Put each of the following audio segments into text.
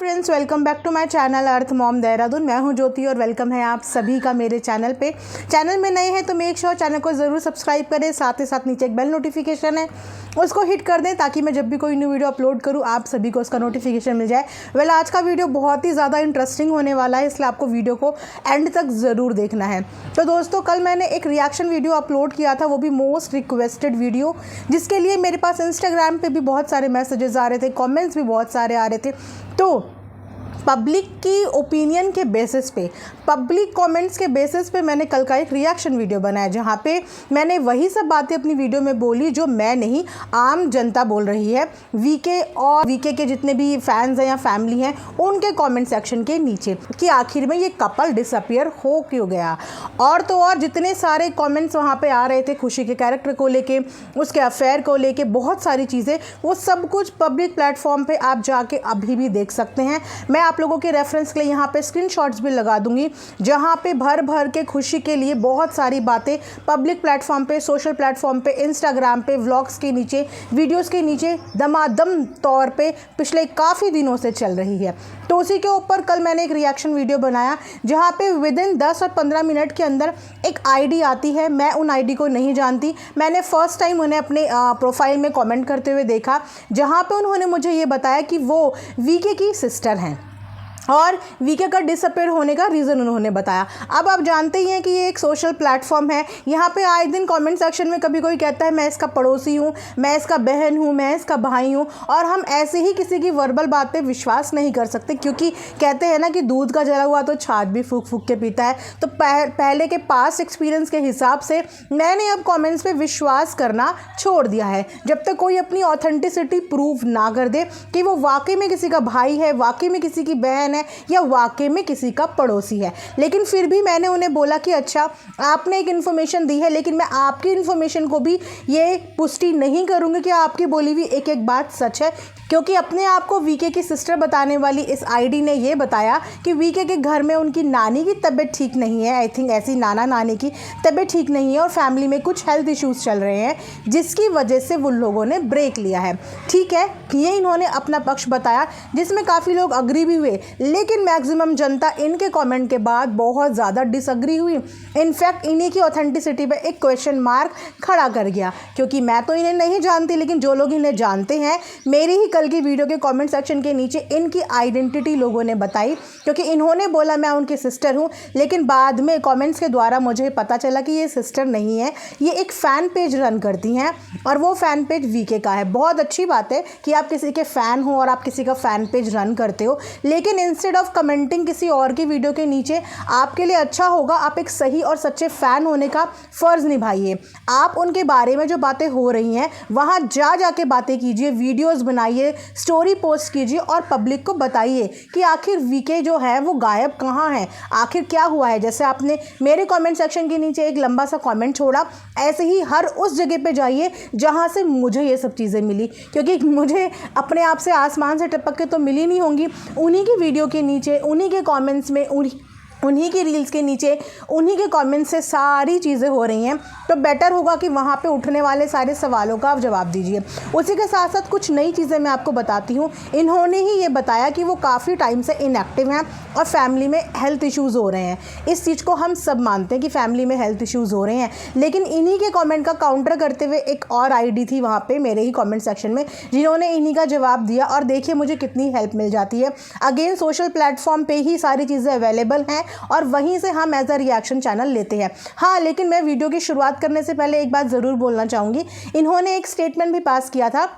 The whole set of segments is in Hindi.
Friends, welcome back to my channel earth mom Dehradun. मैं हूं ज्योति और वेलकम है आप सभी का मेरे चैनल पे। चैनल में नए हैं तो मेक श्योर चैनल को ज़रूर सब्सक्राइब करें। साथ ही साथ नीचे एक बेल नोटिफिकेशन है, उसको हिट कर दें ताकि मैं जब भी कोई न्यू वीडियो अपलोड करूं आप सभी को उसका नोटिफिकेशन मिल जाए। आज का वीडियो बहुत ही ज़्यादा इंटरेस्टिंग होने वाला है, इसलिए आपको वीडियो को एंड तक ज़रूर देखना है। तो दोस्तों, कल मैंने एक रिएक्शन वीडियो अपलोड किया था, वो भी मोस्ट रिक्वेस्टेड वीडियो, जिसके लिए मेरे पास इंस्टाग्राम पे भी बहुत सारे मैसेजेस आ रहे थे, कमेंट्स भी बहुत सारे आ रहे थे। तो पब्लिक की ओपिनियन के बेसिस पे, पब्लिक कमेंट्स के बेसिस पे मैंने कल का एक रिएक्शन वीडियो बनाया, जहाँ पे मैंने वही सब बातें अपनी वीडियो में बोली जो मैं नहीं, आम जनता बोल रही है। वीके और वीके के जितने भी फैंस हैं या फैमिली हैं, उनके कमेंट सेक्शन के नीचे कि आखिर में ये कपल डिसअपियर हो क्यों गया। और तो और जितने सारे कमेंट्स वहाँ पे आ रहे थे खुशी के कैरेक्टर को लेके, उसके अफेयर को लेके, बहुत सारी चीज़ें, वो सब कुछ पब्लिक प्लेटफॉर्म पे आप जाके अभी भी देख सकते हैं। मैं आप लोगों के रेफरेंस के लिए यहाँ पे स्क्रीनशॉट्स भी लगा दूंगी, जहाँ पे भर भर के खुशी के लिए बहुत सारी बातें पब्लिक प्लेटफॉर्म पे, सोशल प्लेटफॉर्म पे, इंस्टाग्राम पे, व्लॉग्स के नीचे, वीडियोस के नीचे दमादम तौर पे पिछले काफ़ी दिनों से चल रही है। तो उसी के ऊपर कल मैंने एक रिएक्शन वीडियो बनाया, जहाँ पे विदिन 10 और 15 मिनट के अंदर एक आईडी आती है। मैं उन आईडी को नहीं जानती, मैंने फर्स्ट टाइम उन्हें अपने प्रोफाइल में कमेंट करते हुए देखा, जहाँ पे उन्होंने मुझे ये बताया कि वो वीके की सिस्टर हैं और वीके का डिसअपियर होने का रीज़न उन्होंने बताया। अब आप जानते ही हैं कि ये एक सोशल प्लेटफॉर्म है, यहाँ पे आए दिन कमेंट सेक्शन में कभी कोई कहता है मैं इसका पड़ोसी हूँ, मैं इसका बहन हूँ, मैं इसका भाई हूँ, और हम ऐसे ही किसी की वर्बल बात पे विश्वास नहीं कर सकते, क्योंकि कहते हैं ना कि दूध का जला हुआ तो छाछ भी फूक फूक के पीता है। तो पहले के पास्ट एक्सपीरियंस के हिसाब से मैंने अब कॉमेंट्स पर विश्वास करना छोड़ दिया है, जब तक कोई अपनी ऑथेंटिसिटी प्रूव ना कर दे कि वो वाकई में किसी का भाई है, वाकई में किसी की बहन है, या वाकई में किसी का पड़ोसी है। लेकिन फिर भी मैंने उन्हें बोला कि अच्छा, आपने एक इन्फॉर्मेशन दी है, लेकिन मैं आपकी इन्फॉर्मेशन को भी ये पुष्टि नहीं करूंगी कि आपकी बोली हुई एक एक बात सच है, क्योंकि अपने आप को वीके की सिस्टर बताने वाली इस आईडी ने ये बताया कि वीके के घर में उनकी नानी की तबीयत ठीक नहीं है, आई थिंक ऐसी नाना नानी की तबीयत ठीक नहीं है, और फैमिली में कुछ हेल्थ इश्यूज चल रहे हैं, जिसकी वजह से वो लोगों ने ब्रेक लिया है। ठीक है, ये इन्होंने अपना पक्ष बताया, जिसमें काफ़ी लोग अग्री भी हुए, लेकिन मैक्सिमम जनता इनके कमेंट के बाद बहुत ज़्यादा डिसअग्री हुई। इनफैक्ट इन्हीं की ऑथेंटिसिटी पे एक क्वेश्चन मार्क खड़ा कर गया, क्योंकि मैं तो इन्हें नहीं जानती, लेकिन जो लोग इन्हें जानते हैं, मेरी ही कल की वीडियो के कमेंट सेक्शन के नीचे इनकी आइडेंटिटी लोगों ने बताई, क्योंकि इन्होंने बोला मैं उनकी सिस्टर हूँ, लेकिन बाद में कमेंट्स के द्वारा मुझे पता चला कि ये सिस्टर नहीं है, ये एक फ़ैन पेज रन करती हैं, और वो फ़ैन पेज वीके का है। बहुत अच्छी बात है कि आप किसी के फ़ैन हो और आप किसी का फ़ैन पेज रन करते हो, लेकिन इंस्टेड ऑफ कमेंटिंग किसी और की वीडियो के नीचे, आपके लिए अच्छा होगा आप एक सही और सच्चे फ़ैन होने का फ़र्ज़ निभाइए। आप उनके बारे में जो बातें हो रही हैं वहाँ जाके बातें कीजिए, वीडियोस बनाइए, स्टोरी पोस्ट कीजिए और पब्लिक को बताइए कि आखिर वीके जो है वो गायब कहाँ है, आखिर क्या हुआ है। जैसे आपने मेरे कमेंट सेक्शन के नीचे एक लंबा सा कमेंट छोड़ा, ऐसे ही हर उस जगह पे जाइए जहाँ से मुझे ये सब चीज़ें मिली, क्योंकि मुझे अपने आप से आसमान से टपक के तो मिली नहीं होंगी, उन्हीं की वीडियो के नीचे, उन्हीं के कमेंट्स में, उन्हीं की रील्स के नीचे, उन्हीं के कमेंट्स से सारी चीज़ें हो रही हैं। तो बेटर होगा कि वहाँ पे उठने वाले सारे सवालों का आप जवाब दीजिए। उसी के साथ साथ कुछ नई चीज़ें मैं आपको बताती हूँ। इन्होंने ही ये बताया कि वो काफ़ी टाइम से इनएक्टिव हैं और फैमिली में हेल्थ इश्यूज़ हो रहे हैं। इस चीज़ को हम सब मानते हैं कि फैमिली में हेल्थ इश्यूज़ हो रहे हैं, लेकिन इन्हीं के कमेंट का काउंटर करते हुए एक और आईडी थी वहाँ पे मेरे ही कमेंट सेक्शन में, जिन्होंने इन्हीं का जवाब दिया, और देखिए मुझे कितनी हेल्प मिल जाती है। अगेन सोशल प्लेटफॉर्म पे ही सारी चीज़ें अवेलेबल हैं और वहीं से हम एज अ रिएक्शन चैनल लेते हैं। हाँ, लेकिन मैं वीडियो की शुरुआत करने से पहले एक बात ज़रूर बोलना चाहूँगी। इन्होंने एक स्टेटमेंट भी पास किया था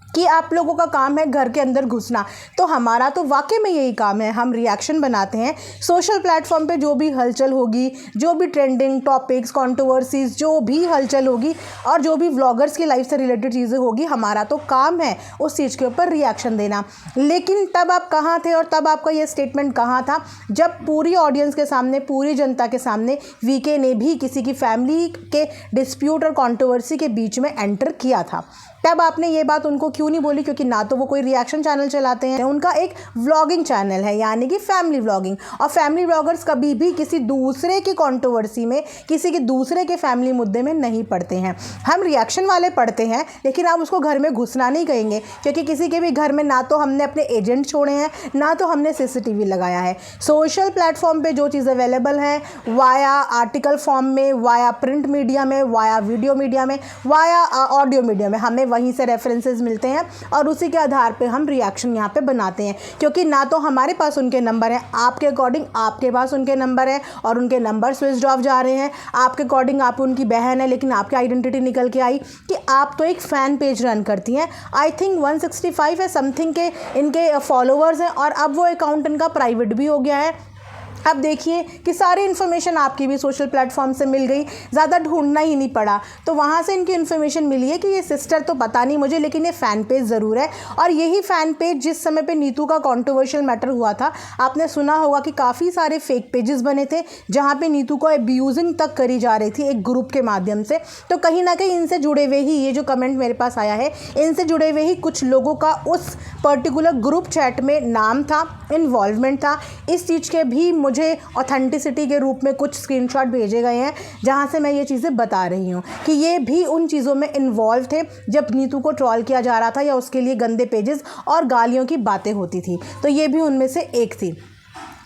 कि आप लोगों का काम है घर के अंदर घुसना, तो हमारा तो वाकई में यही काम है। हम रिएक्शन बनाते हैं, सोशल प्लेटफॉर्म पे जो भी हलचल होगी, जो भी ट्रेंडिंग टॉपिक्स, कंट्रोवर्सीज, जो भी हलचल होगी और जो भी व्लॉगर्स की लाइफ से रिलेटेड चीज़ें होगी, हमारा तो काम है उस चीज़ के ऊपर रिएक्शन देना। लेकिन तब आप कहाँ थे और तब आपका ये स्टेटमेंट कहाँ था, जब पूरी ऑडियंस के सामने, पूरी जनता के सामने वीके ने भी किसी की फैमिली के डिस्प्यूट और कंट्रोवर्सी के बीच में एंटर किया था। तब आपने ये बात उनको क्यों नहीं बोली? क्योंकि ना तो वो कोई रिएक्शन चैनल चलाते हैं, उनका एक व्लॉगिंग चैनल है, यानी कि फैमिली व्लॉगिंग। और फैमिली व्लॉगर्स कभी भी किसी दूसरे की कंट्रोवर्सी में, किसी के दूसरे के फैमिली मुद्दे में नहीं पड़ते हैं। हम रिएक्शन वाले पढ़ते हैं, लेकिन आप उसको घर में घुसना नहीं कहेंगे, क्योंकि किसी के भी घर में ना तो हमने अपने एजेंट छोड़े हैं, ना तो हमने सीसीटीवी लगाया है। सोशल प्लेटफॉर्म पे जो चीज़ अवेलेबल है, वाया आर्टिकल फॉर्म में, वाया प्रिंट मीडिया में, वाया वीडियो मीडिया में, वाया ऑडियो मीडिया में, हमें वहीं से रेफरेंसेस मिलते हैं और उसी के आधार पे हम रिएक्शन यहाँ पे बनाते हैं। क्योंकि ना तो हमारे पास उनके नंबर हैं, आपके अकॉर्डिंग आपके पास उनके नंबर है और उनके नंबर स्विच ऑफ जा रहे हैं। आपके अकॉर्डिंग आप उनकी बहन है, लेकिन आपकी आइडेंटिटी निकल के आई कि आप तो एक फ़ैन पेज रन करती हैं। आई थिंक 165 है समथिंग के इनके फॉलोअर्स हैं, और अब वो अकाउंट इनका प्राइवेट भी हो गया है। अब देखिए कि सारी इन्फॉर्मेशन आपकी भी सोशल प्लेटफॉर्म से मिल गई, ज़्यादा ढूंढना ही नहीं पड़ा। तो वहाँ से इनकी इन्फॉर्मेशन मिली है कि ये सिस्टर तो पता नहीं मुझे, लेकिन ये फ़ैन पेज ज़रूर है। और यही फ़ैन पेज जिस समय पे नीतू का कंट्रोवर्शियल मैटर हुआ था, आपने सुना होगा कि काफ़ी सारे फेक पेजेस बने थे जहाँ पे नीतू को अब्यूजिंग तक करी जा रही थी एक ग्रुप के माध्यम से। तो कहीं ना कहीं इनसे जुड़े हुए ही, ये जो कमेंट मेरे पास आया है, इनसे जुड़े हुए ही कुछ लोगों का उस पर्टिकुलर ग्रुप चैट में नाम था, इन्वॉल्वमेंट था। इस चीज़ के भी मुझे ऑथेंटिसिटी के रूप में कुछ स्क्रीनशॉट भेजे गए हैं, जहां से मैं ये चीज़ें बता रही हूँ कि ये भी उन चीज़ों में इन्वॉल्व थे जब नीतू को ट्रोल किया जा रहा था या उसके लिए गंदे पेजेस और गालियों की बातें होती थी। तो ये भी उनमें से एक थी।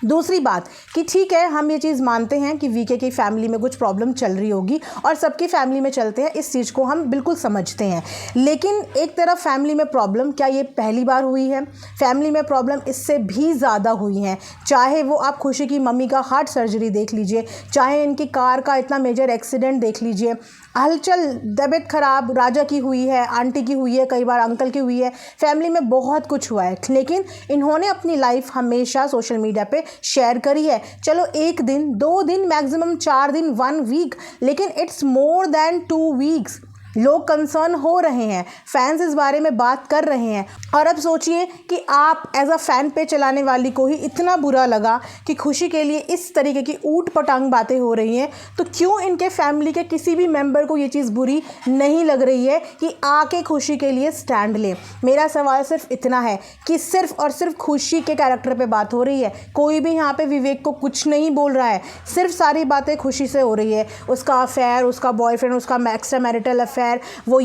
दूसरी बात कि ठीक है, हम ये चीज़ मानते हैं कि वीके की फैमिली में कुछ प्रॉब्लम चल रही होगी और सबकी फैमिली में चलते हैं, इस चीज़ को हम बिल्कुल समझते हैं। लेकिन एक तरफ फैमिली में प्रॉब्लम, क्या ये पहली बार हुई है? फैमिली में प्रॉब्लम इससे भी ज़्यादा हुई हैं। चाहे वो आप खुशी की मम्मी का हार्ट सर्जरी देख लीजिए, चाहे इनकी कार का इतना मेजर एक्सीडेंट देख लीजिए, हलचल, तबीयत ख़राब राजा की हुई है, आंटी की हुई है, कई बार अंकल की हुई है, फैमिली में बहुत कुछ हुआ है। लेकिन इन्होंने अपनी लाइफ हमेशा सोशल मीडिया पे शेयर करी है। चलो 1 दिन, 2 दिन, मैक्सिमम 4 दिन, 1 वीक, लेकिन इट्स मोर देन 2 वीक्स। लोग कंसर्न हो रहे हैं, फैंस इस बारे में बात कर रहे हैं। और अब सोचिए कि आप एज अ फ़ैन पे चलाने वाली को ही इतना बुरा लगा कि खुशी के लिए इस तरीके की ऊट पटांग बातें हो रही हैं, तो क्यों इनके फैमिली के किसी भी मेंबर को ये चीज़ बुरी नहीं लग रही है कि आके खुशी के लिए स्टैंड लें? मेरा सवाल सिर्फ इतना है कि सिर्फ और सिर्फ खुशी के कैरेक्टर पे बात हो रही है। कोई भी यहाँ पे विवेक को कुछ नहीं बोल रहा है, सिर्फ सारी बातें खुशी से हो रही है। उसका अफेयर, उसका बॉयफ्रेंड, उसका एक्स्ट्रा मैरिटल अफेयर, वो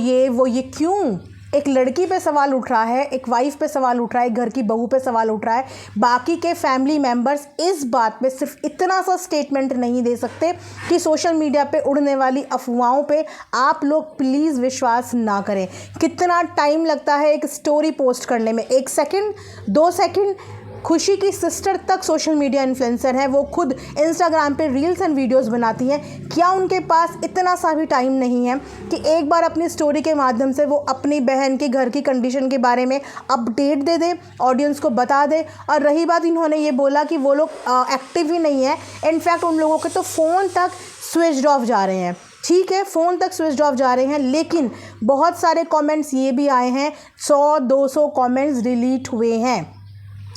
ये क्यों? एक लड़की पे सवाल उठ रहा है, एक वाइफ पे सवाल उठ रहा है, एक घर की बहू पे सवाल उठ रहा है। बाकी के फैमिली मेंबर्स इस बात पे सिर्फ इतना सा स्टेटमेंट नहीं दे सकते कि सोशल मीडिया पे उड़ने वाली अफवाहों पे आप लोग प्लीज़ विश्वास ना करें। कितना टाइम लगता है एक स्टोरी पोस्ट करने में? 1 सेकंड, 2 सेकंड। खुशी की सिस्टर तक सोशल मीडिया इन्फ्लुएंसर है, वो खुद इंस्टाग्राम पे रील्स एंड वीडियोस बनाती हैं। क्या उनके पास इतना सा भी टाइम नहीं है कि एक बार अपनी स्टोरी के माध्यम से वो अपनी बहन के घर की कंडीशन के बारे में अपडेट दे दे, ऑडियंस को बता दे? और रही बात, इन्होंने ये बोला कि वो लोग एक्टिव ही नहीं है, इनफैक्ट उन लोगों के तो फ़ोन तक स्विच ऑफ जा रहे हैं। ठीक है, फ़ोन तक स्विच ऑफ जा रहे हैं, लेकिन बहुत सारे कमेंट्स ये भी आए हैं, 100-200 कमेंट्स डिलीट हुए हैं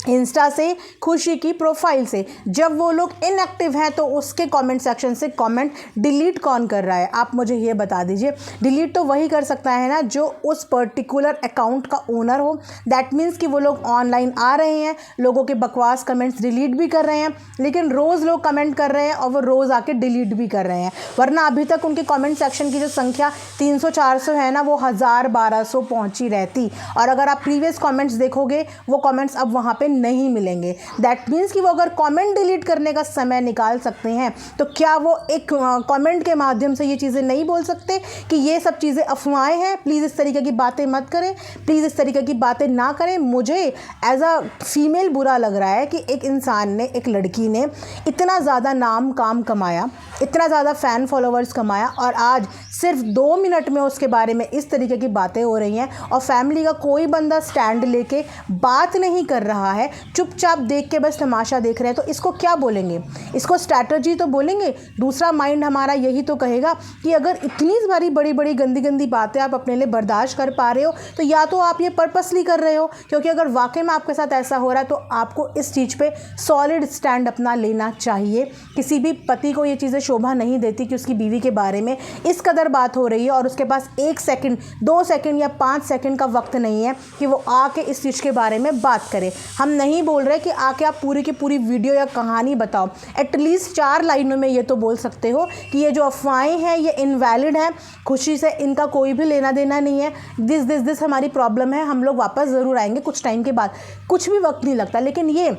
इंस्टा से, खुशी की प्रोफाइल से। जब वो लोग इनएक्टिव हैं तो उसके कमेंट सेक्शन से कमेंट डिलीट कौन कर रहा है? आप मुझे ये बता दीजिए। डिलीट तो वही कर सकता है ना जो उस पर्टिकुलर अकाउंट का ओनर हो। दैट मीन्स कि वो लोग ऑनलाइन आ रहे हैं, लोगों के बकवास कमेंट्स डिलीट भी कर रहे हैं, लेकिन रोज़ लोग कमेंट कर रहे हैं और वो रोज़ आके डिलीट भी कर रहे हैं। वरना अभी तक उनके कमेंट सेक्शन की जो संख्या 300-400 है ना, वो 1000-1200 पहुँची रहती। और अगर आप प्रीवियस कमेंट्स देखोगे, वो कमेंट्स अब वहाँ पर नहीं मिलेंगे। दैट मीन्स कि वो अगर कमेंट डिलीट करने का समय निकाल सकते हैं, तो क्या वो एक कमेंट के माध्यम से ये चीज़ें नहीं बोल सकते कि ये सब चीज़ें अफवाहें हैं, प्लीज़ इस तरीके की बातें मत करें, प्लीज़ इस तरीके की बातें ना करें? मुझे एज अ फीमेल बुरा लग रहा है कि एक इंसान ने, एक लड़की ने इतना ज़्यादा नाम काम कमाया, इतना ज़्यादा फ़ैन फॉलोवर्स कमाया, और आज सिर्फ 2 मिनट में उसके बारे में इस तरीके की बातें हो रही हैं और फैमिली का कोई बंदा स्टैंड लेके बात नहीं कर रहा है, चुपचाप देख के बस तमाशा देख रहे हैं। तो इसको क्या बोलेंगे? इसको स्ट्रैटेजी तो बोलेंगे। दूसरा माइंड हमारा यही तो कहेगा कि अगर इतनी सारी बड़ी बड़ी गंदी गंदी बातें आप अपने लिए बर्दाश्त कर पा रहे हो, तो या तो आप ये पर्पसली कर रहे हो, क्योंकि अगर वाकई में आपके साथ ऐसा हो रहा है तो आपको इस चीज़ पे सॉलिड स्टैंड अपना लेना चाहिए। किसी भी पति को ये चीज़ें शोभा नहीं देती कि उसकी बीवी के बारे में इस कदर बात हो रही है और उसके पास 1 सेकंड, 2 सेकंड या 5 सेकंड का वक्त नहीं है कि वो आके इस चीज़ के बारे में बात करे। हम नहीं बोल रहे कि आके आप पूरी की पूरी वीडियो या कहानी बताओ, एटलीस्ट 4 लाइनों में ये तो बोल सकते हो कि ये जो अफवाहें हैं ये इनवैलिड हैं, खुशी से इनका कोई भी लेना देना नहीं है, दिस हमारी प्रॉब्लम है, हम लोग वापस ज़रूर आएंगे कुछ टाइम के बाद। कुछ भी वक्त नहीं लगता। लेकिन ये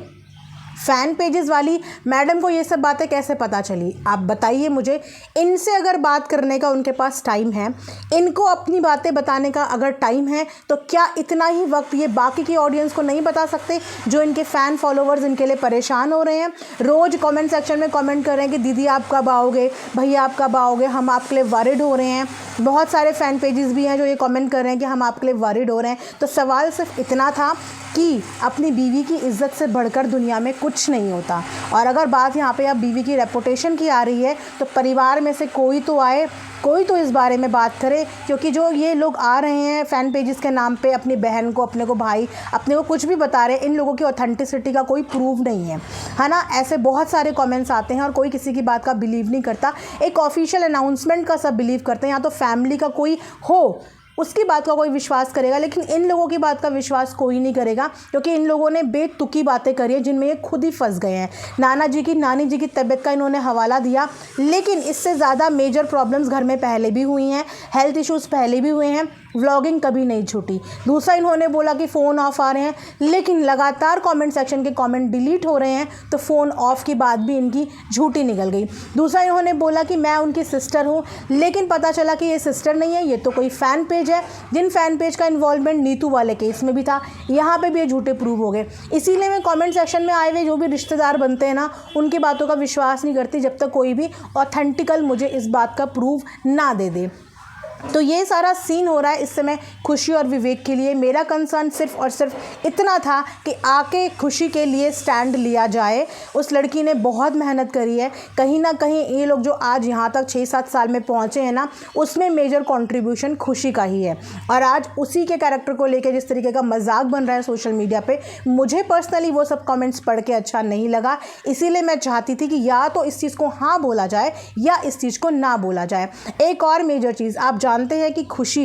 फ़ैन पेजेस वाली मैडम को ये सब बातें कैसे पता चली? आप बताइए मुझे। इनसे अगर बात करने का उनके पास टाइम है, इनको अपनी बातें बताने का अगर टाइम है, तो क्या इतना ही वक्त ये बाकी की ऑडियंस को नहीं बता सकते जो इनके फ़ैन फॉलोवर्स इनके लिए परेशान हो रहे हैं, रोज़ कमेंट सेक्शन में कमेंट कर रहे हैं कि दीदी आप कब आओगे, भैया आप कब आओगे, हम आपके लिए वरिड हो रहे हैं। बहुत सारे फ़ैन पेजेस भी हैं जो ये कमेंट कर रहे हैं कि हम आपके लिए वरिड हो रहे हैं। तो सवाल सिर्फ इतना था कि अपनी बीवी की इज़्ज़त से बढ़कर दुनिया में कुछ नहीं होता। और अगर बात यहाँ पे अब बीवी की रेपुटेशन की आ रही है, तो परिवार में से कोई तो आए, कोई तो इस बारे में बात करे, क्योंकि जो ये लोग आ रहे हैं फ़ैन पेजेस के नाम पे अपनी बहन को, अपने को भाई, अपने को कुछ भी बता रहे हैं, इन लोगों की ऑथेंटिसिटी का कोई प्रूफ नहीं है ना। ऐसे बहुत सारे कमेंट्स आते हैं और कोई किसी की बात का बिलीव नहीं करता। एक ऑफिशियल अनाउंसमेंट का सब बिलीव करते हैं, या तो फैमिली का कोई हो उसकी बात का कोई विश्वास करेगा, लेकिन इन लोगों की बात का विश्वास कोई नहीं करेगा, क्योंकि इन लोगों ने बेतुकी बातें करी हैं जिनमें ये खुद ही फंस गए हैं। नाना जी की, नानी जी की तबीयत का इन्होंने हवाला दिया, लेकिन इससे ज़्यादा मेजर प्रॉब्लम्स घर में पहले भी हुई हैं, हेल्थ इश्यूज़ पहले भी हुए हैं, व्लॉगिंग कभी नहीं छूटी। दूसरा, इन्होंने बोला कि फ़ोन ऑफ आ रहे हैं, लेकिन लगातार कमेंट सेक्शन के कमेंट डिलीट हो रहे हैं, तो फ़ोन ऑफ की बात भी इनकी झूठी निकल गई। दूसरा, इन्होंने बोला कि मैं उनकी सिस्टर हूँ, लेकिन पता चला कि ये सिस्टर नहीं है, ये तो कोई फ़ैन पेज है, जिन फ़ैन पेज का इन्वॉल्वमेंट नीतू वाले केस में भी था, यहाँ पे भी ये झूठे प्रूव हो गए। इसीलिए मैं कमेंट सेक्शन में आए हुए जो भी रिश्तेदार बनते हैं ना, उनकी बातों का विश्वास नहीं करती जब तक कोई भी ऑथेंटिकल मुझे इस बात का प्रूफ ना दे दे। तो ये सारा सीन हो रहा है इस समय खुशी और विवेक के लिए। मेरा कंसर्न सिर्फ और सिर्फ इतना था कि आके खुशी के लिए स्टैंड लिया जाए। उस लड़की ने बहुत मेहनत करी है, कहीं ना कहीं ये लोग जो आज यहाँ तक 6-7 साल में पहुँचे हैं ना, उसमें मेजर कंट्रीब्यूशन खुशी का ही है। और आज उसी के कैरेक्टर को लेकर जिस तरीके का मजाक बन रहा है सोशल मीडिया पे, मुझे पर्सनली वो सब कमेंट्स पढ़ के अच्छा नहीं लगा। इसीलिए मैं चाहती थी कि या तो इस चीज़ को हाँ बोला जाए या इस चीज़ को ना बोला जाए। एक और मेजर चीज़, आप जानते हैं कि खुशी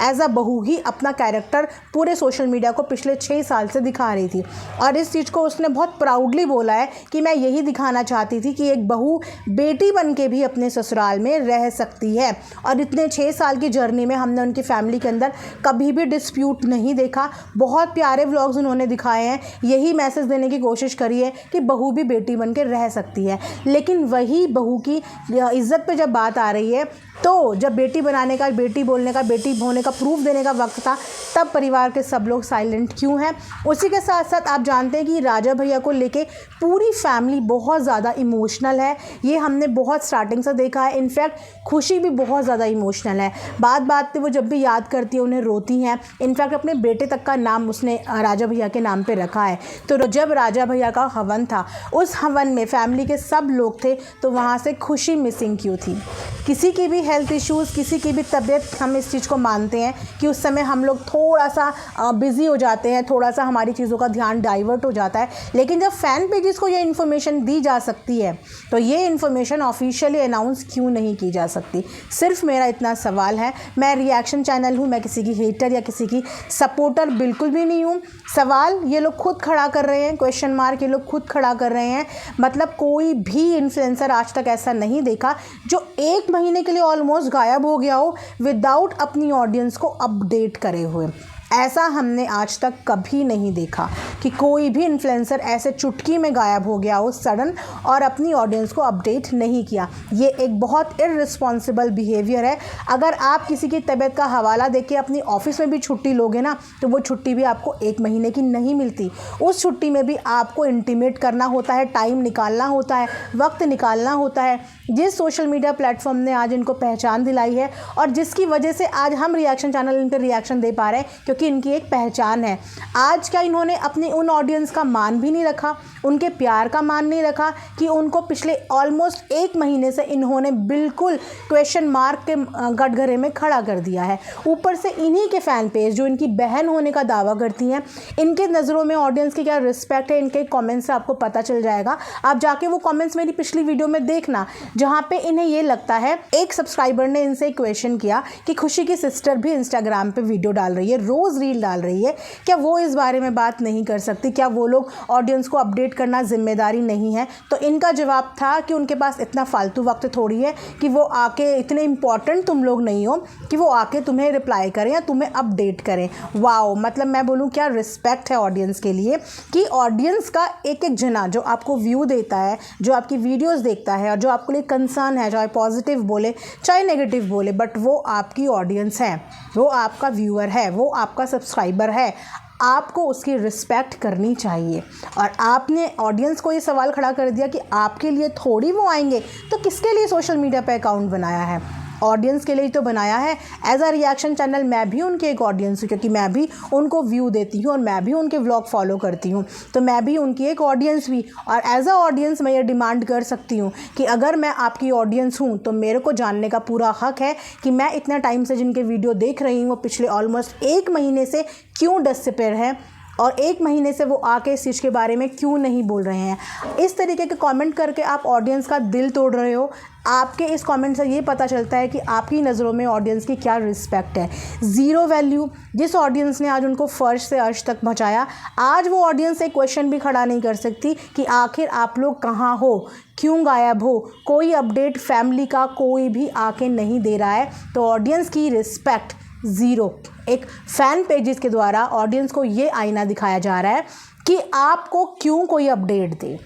एज अ बहू ही अपना कैरेक्टर पूरे सोशल मीडिया को पिछले 6 साल से दिखा रही थी, और इस चीज़ को उसने बहुत प्राउडली बोला है कि मैं यही दिखाना चाहती थी कि एक बहू बेटी बन के भी अपने ससुराल में रह सकती है। और इतने 6 साल की जर्नी में हमने उनकी फैमिली के अंदर कभी भी डिस्प्यूट नहीं देखा। बहुत प्यारे व्लॉग्स उन्होंने दिखाए हैं, यही मैसेज देने की कोशिश करी है कि बहू भी बेटी बन के रह सकती है। लेकिन वही बहू की इज़्ज़त पे जब बात आ रही है, तो जब बेटी बनाने का, बेटी बोलने का, बेटी होने का प्रूफ देने का वक्त था, तब परिवार के सब लोग साइलेंट क्यों हैं? उसी के साथ साथ आप जानते हैं कि राजा भैया को लेके पूरी फैमिली बहुत ज़्यादा इमोशनल है। ये हमने बहुत स्टार्टिंग से देखा है। इनफैक्ट खुशी भी बहुत ज़्यादा इमोशनल है। बात बात पे वो जब भी याद करती है उन्हें रोती हैं। इनफैक्ट अपने बेटे तक का नाम उसने राजा भैया के नाम पे रखा है। तो जब राजा भैया का हवन था, उस हवन में फैमिली के सब लोग थे, तो वहाँ से खुशी मिसिंग क्यों थी? किसी की भी हेल्थ इश्यूज़, किसी की भी तबीयत, हम इस चीज़ को मानते हैं कि उस समय हम लोग थोड़ा सा बिज़ी हो जाते हैं, थोड़ा सा हमारी चीज़ों का ध्यान डाइवर्ट हो जाता है। लेकिन जब फ़ैन पेजेस को ये इन्फॉर्मेशन दी जा सकती है, तो ये इन्फॉर्मेशन ऑफिशियली अनाउंस क्यों नहीं की जा सकती? सिर्फ मेरा इतना सवाल है। मैं रिएक्शन चैनल हूँ, मैं किसी की हेटर या किसी की सपोर्टर बिल्कुल भी नहीं हूँ। सवाल ये लोग खुद खड़ा कर रहे हैं, क्वेश्चन मार्क ये लोग खुद खड़ा कर रहे हैं। मतलब कोई भी इन्फ्लुएंसर आज तक ऐसा नहीं देखा जो 1 महीने के लिए ऑलमोस्ट गायब हो गया हो विदाउट अपनी ऑडियंस को अपडेट करे हुए। ऐसा हमने आज तक कभी नहीं देखा कि कोई भी इन्फ्लुएंसर ऐसे चुटकी में गायब हो गया हो सडन और अपनी ऑडियंस को अपडेट नहीं किया। ये एक बहुत इररिस्पॉन्सिबल बिहेवियर है। अगर आप किसी की तबीयत का हवाला देके अपनी ऑफिस में भी छुट्टी लोगे ना, तो वो छुट्टी भी आपको 1 महीने की नहीं मिलती। उस छुट्टी में भी आपको इंटीमेट करना होता है, टाइम निकालना होता है, वक्त निकालना होता है। जिस सोशल मीडिया प्लेटफॉर्म ने आज इनको पहचान दिलाई है और जिसकी वजह से आज हम रिएक्शन चैनल इन पर रिएक्शन दे पा रहे हैं, क्योंकि कि इनकी एक पहचान है। आज क्या इन्होंने अपनी उन ऑडियंस का मान भी नहीं रखा, उनके प्यार का मान नहीं रखा कि उनको पिछले ऑलमोस्ट 1 महीने से इन्होंने बिल्कुल क्वेश्चन मार्क के कटघरे में खड़ा कर दिया है। ऊपर से इन्हीं के फ़ैन पेज जो इनकी बहन होने का दावा करती हैं, इनके नज़रों में ऑडियंस की क्या रिस्पेक्ट है, इनके कमेंट्स से आपको पता चल जाएगा। आप जाके वो कमेंट्स मेरी पिछली वीडियो में देखना, जहाँ पे इन्हें ये लगता है, एक सब्सक्राइबर ने इनसे क्वेश्चन किया कि खुशी की सिस्टर भी इंस्टाग्राम पे वीडियो डाल रही है, रोज़ रील डाल रही है, क्या वो इस बारे में बात नहीं कर सकती? क्या वो लोग ऑडियंस को अपडेट करना जिम्मेदारी नहीं है? तो इनका जवाब था कि उनके पास इतना फालतू वक्त थोड़ी है कि वो आके, इतने इंपॉर्टेंट तुम लोग नहीं हो कि वो आके तुम्हें रिप्लाई करें या तुम्हें अपडेट करें। वाओ, मतलब मैं बोलूँ क्या रिस्पेक्ट है ऑडियंस के लिए कि ऑडियंस का एक एक जना जो आपको व्यू देता है, जो आपकी वीडियोस देखता है और जो आपके लिए कंसर्न है, चाहे पॉजिटिव बोले चाहे नेगेटिव बोले, बट वो आपकी ऑडियंस है, वो आपका व्यूअर है, वो आपका सब्सक्राइबर है। आपको उसकी रिस्पेक्ट करनी चाहिए। और आपने ऑडियंस को ये सवाल खड़ा कर दिया कि आपके लिए थोड़ी वो आएंगे, तो किसके लिए सोशल मीडिया पे अकाउंट बनाया है? ऑडियंस के लिए ही तो बनाया है। एज अ रिएक्शन चैनल मैं भी उनकी एक ऑडियंस हूँ, क्योंकि मैं भी उनको व्यू देती हूँ और मैं भी उनके व्लॉग फॉलो करती हूँ, तो मैं भी उनकी एक ऑडियंस भी। और एज अ ऑडियंस मैं ये डिमांड कर सकती हूँ कि अगर मैं आपकी ऑडियंस हूँ तो मेरे को जानने का पूरा हक है कि मैं इतना टाइम से जिनके वीडियो देख रही हूँ वो पिछले ऑलमोस्ट 1 महीने से क्यों डिसअपीयर हैं और 1 महीने से वो आके इस चीज़ के बारे में क्यों नहीं बोल रहे हैं। इस तरीके के कमेंट करके आप ऑडियंस का दिल तोड़ रहे हो। आपके इस कमेंट से ये पता चलता है कि आपकी नज़रों में ऑडियंस की क्या रिस्पेक्ट है। Zero value. जिस ऑडियंस ने आज उनको फर्श से अर्श तक पहुंचाया, आज वो ऑडियंस एक क्वेश्चन भी खड़ा नहीं कर सकती कि आखिर आप लोग कहाँ हो, क्यों गायब हो। कोई अपडेट फैमिली का कोई भी आके नहीं दे रहा है, तो ऑडियंस की रिस्पेक्ट ज़ीरो। एक फ़ैन पेजेस के द्वारा ऑडियंस को ये आईना दिखाया जा रहा है कि आपको क्यों कोई अपडेट दे।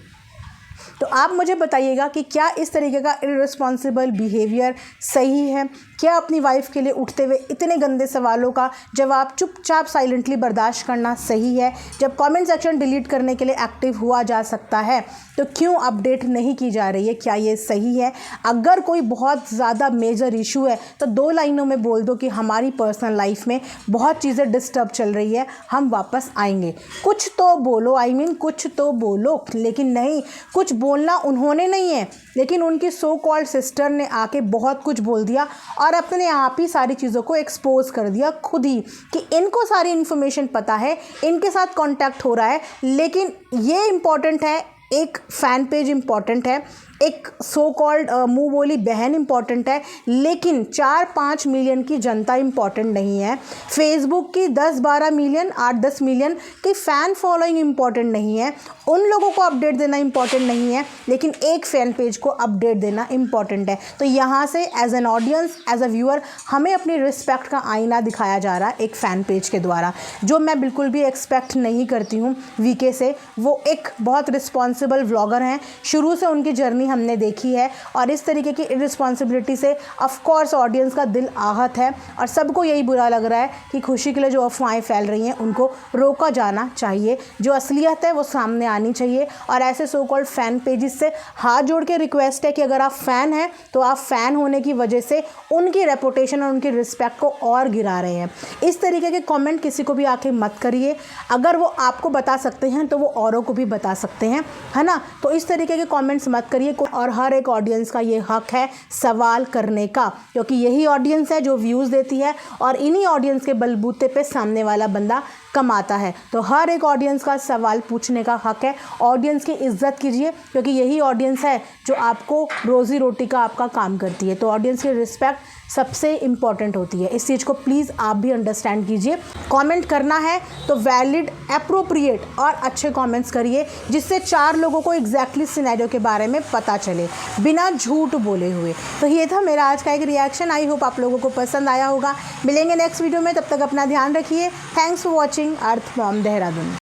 तो आप मुझे बताइएगा कि क्या इस तरीके का इररिस्पॉन्सिबल बिहेवियर सही है? क्या अपनी वाइफ के लिए उठते हुए इतने गंदे सवालों का जवाब चुपचाप साइलेंटली बर्दाश्त करना सही है? जब कमेंट सेक्शन डिलीट करने के लिए एक्टिव हुआ जा सकता है, तो क्यों अपडेट नहीं की जा रही है? क्या ये सही है? अगर कोई बहुत ज़्यादा मेजर इशू है तो 2 लाइनों में बोल दो कि हमारी पर्सनल लाइफ में बहुत चीज़ें डिस्टर्ब चल रही है, हम वापस आएंगे। कुछ तो बोलो, कुछ तो बोलो। लेकिन नहीं, कुछ बोलना उन्होंने नहीं है, लेकिन उनकी सो कॉल्ड सिस्टर ने आके बहुत कुछ बोल दिया और अपने आप ही सारी चीज़ों को एक्सपोज कर दिया खुद ही कि इनको सारी इन्फॉर्मेशन पता है, इनके साथ कांटेक्ट हो रहा है। लेकिन ये इम्पॉर्टेंट है, एक फ़ैन पेज इम्पॉर्टेंट है, एक सो कॉल्ड मुँह बोली बहन इम्पॉर्टेंट है, लेकिन 4-5 मिलियन की जनता इम्पॉर्टेंट नहीं है। फेसबुक की 10-12 मिलियन, 8-10 मिलियन की फ़ैन फॉलोइंग इम्पॉर्टेंट नहीं है। उन लोगों को अपडेट देना इम्पॉर्टेंट नहीं है, लेकिन एक फ़ैन पेज को अपडेट देना इम्पॉर्टेंट है। तो यहाँ से as an audience, as a viewer, हमें अपनी रिस्पेक्ट का आईना दिखाया जा रहा है एक फ़ैन पेज के द्वारा, जो मैं बिल्कुल भी एक्सपेक्ट नहीं करती हूँ वीके से। वो एक बहुत रिस्पॉन्सिबल व्लॉगर हैं, शुरू से उनकी जर्नी हमने देखी है, और इस तरीके की इररिस्पॉन्सिबिलिटी से ऑफ कोर्स ऑडियंस का दिल आहत है और सबको यही बुरा लग रहा है कि खुशी के लिए जो अफवाहें फैल रही हैं उनको रोका जाना चाहिए। जो असलियत है वो सामने आनी चाहिए। और ऐसे सो कॉल्ड फ़ैन पेजेस से हाथ जोड़ के रिक्वेस्ट है कि अगर आप फ़ैन हैं तो आप फ़ैन होने की वजह से उनकी रेपुटेशन और उनकी रिस्पेक्ट को और गिरा रहे हैं। इस तरीके के कमेंट किसी को भी आके मत करिए। अगर वो आपको बता सकते हैं तो वो औरों को भी बता सकते हैं, है ना। तो इस तरीके के कमेंट्स मत करिए। और हर एक ऑडियंस का ये हक है सवाल करने का, क्योंकि यही ऑडियंस है जो व्यूज़ देती है और इन्हीं ऑडियंस के बलबूते पे सामने वाला बंदा कमाता है। तो हर एक ऑडियंस का सवाल पूछने का हक है। ऑडियंस की इज्जत कीजिए, क्योंकि यही ऑडियंस है जो आपको रोज़ी रोटी का आपका काम करती है। तो ऑडियंस की रिस्पेक्ट सबसे इम्पॉर्टेंट होती है। इस चीज़ को प्लीज़ आप भी अंडरस्टैंड कीजिए। कमेंट करना है तो वैलिड, एप्रोप्रिएट और अच्छे कमेंट्स करिए, जिससे 4 लोगों को एग्जैक्टली सिनेरियो के बारे में पता चले, बिना झूठ बोले हुए। तो ये था मेरा आज का एक रिएक्शन। आई होप आप लोगों को पसंद आया होगा। मिलेंगे नेक्स्ट वीडियो में, तब तक अपना ध्यान रखिए। Thanks for watching earth mom Dehradun.